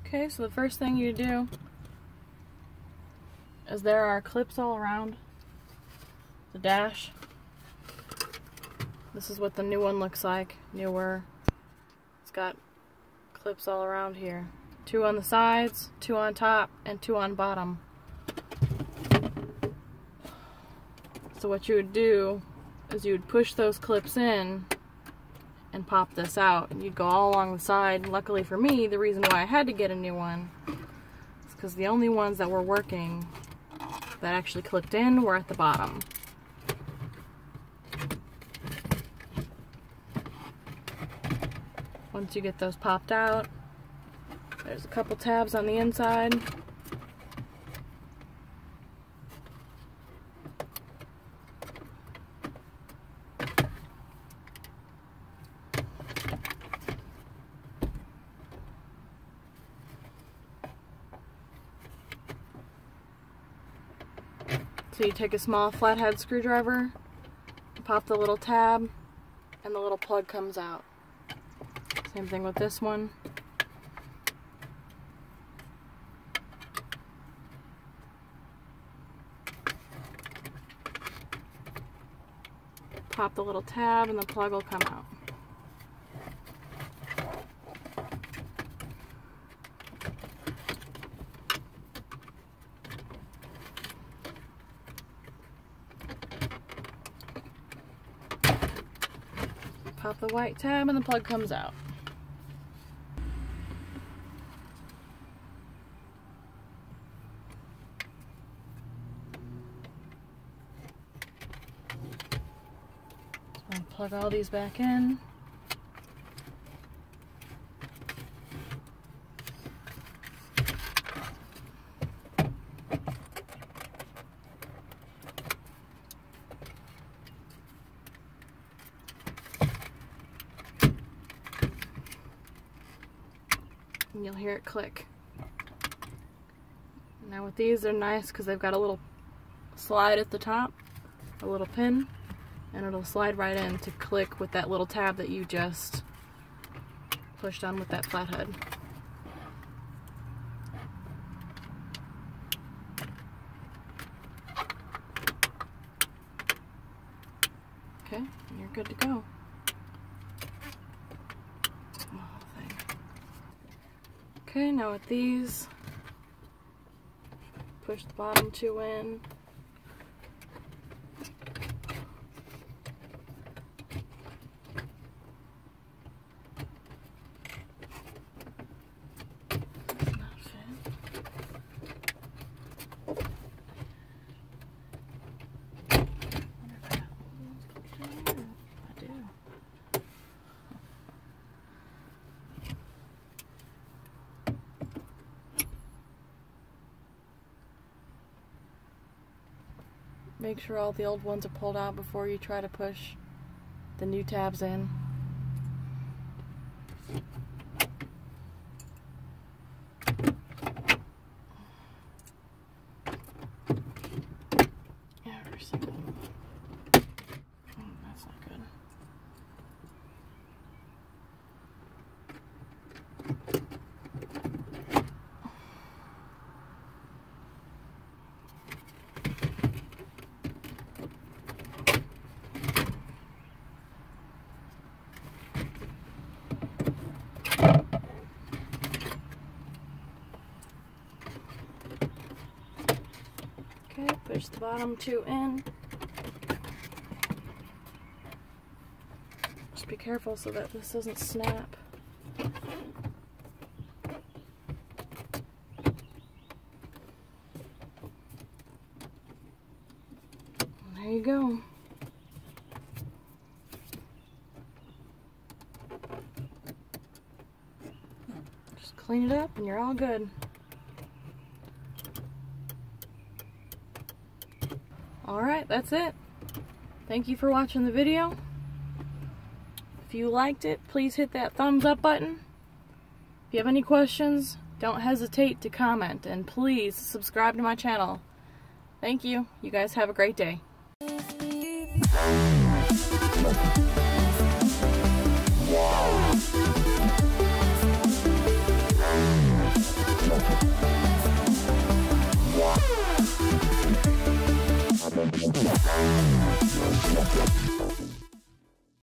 Okay, so the first thing you do is there are clips all around the dash. This is what the new one looks like, newer. It's got clips all around here. 2 on the sides, 2 on top, and 2 on bottom. So what you would do is you would push those clips in and pop this out, and you'd go all along the side. Luckily for me, the reason why I had to get a new one is because the only ones that were working that actually clipped in were at the bottom. Once you get those popped out, there's a couple tabs on the inside. So you take a small flathead screwdriver, pop the little tab, and the little plug comes out. Same thing with this one. Pop the little tab and the plug will come out. Pop the white tab and the plug comes out. So I'll plug all these back in. And you'll hear it click. Now with these, they're nice because they've got a little slide at the top, a little pin, and it'll slide right in to click with that little tab that you just pushed on with that flathead. Okay, and you're good to go. Okay, now with these, push the bottom 2 in. Make sure all the old ones are pulled out before you try to push the new tabs in. Every single one. That's not good. Okay, push the bottom 2 in. Just be careful so that this doesn't snap. There you go. Just clean it up and you're all good. Alright, that's it. Thank you for watching the video. If you liked it, please hit that thumbs up button. If you have any questions, don't hesitate to comment, and please subscribe to my channel. Thank you. You guys have a great day. Wow. bye.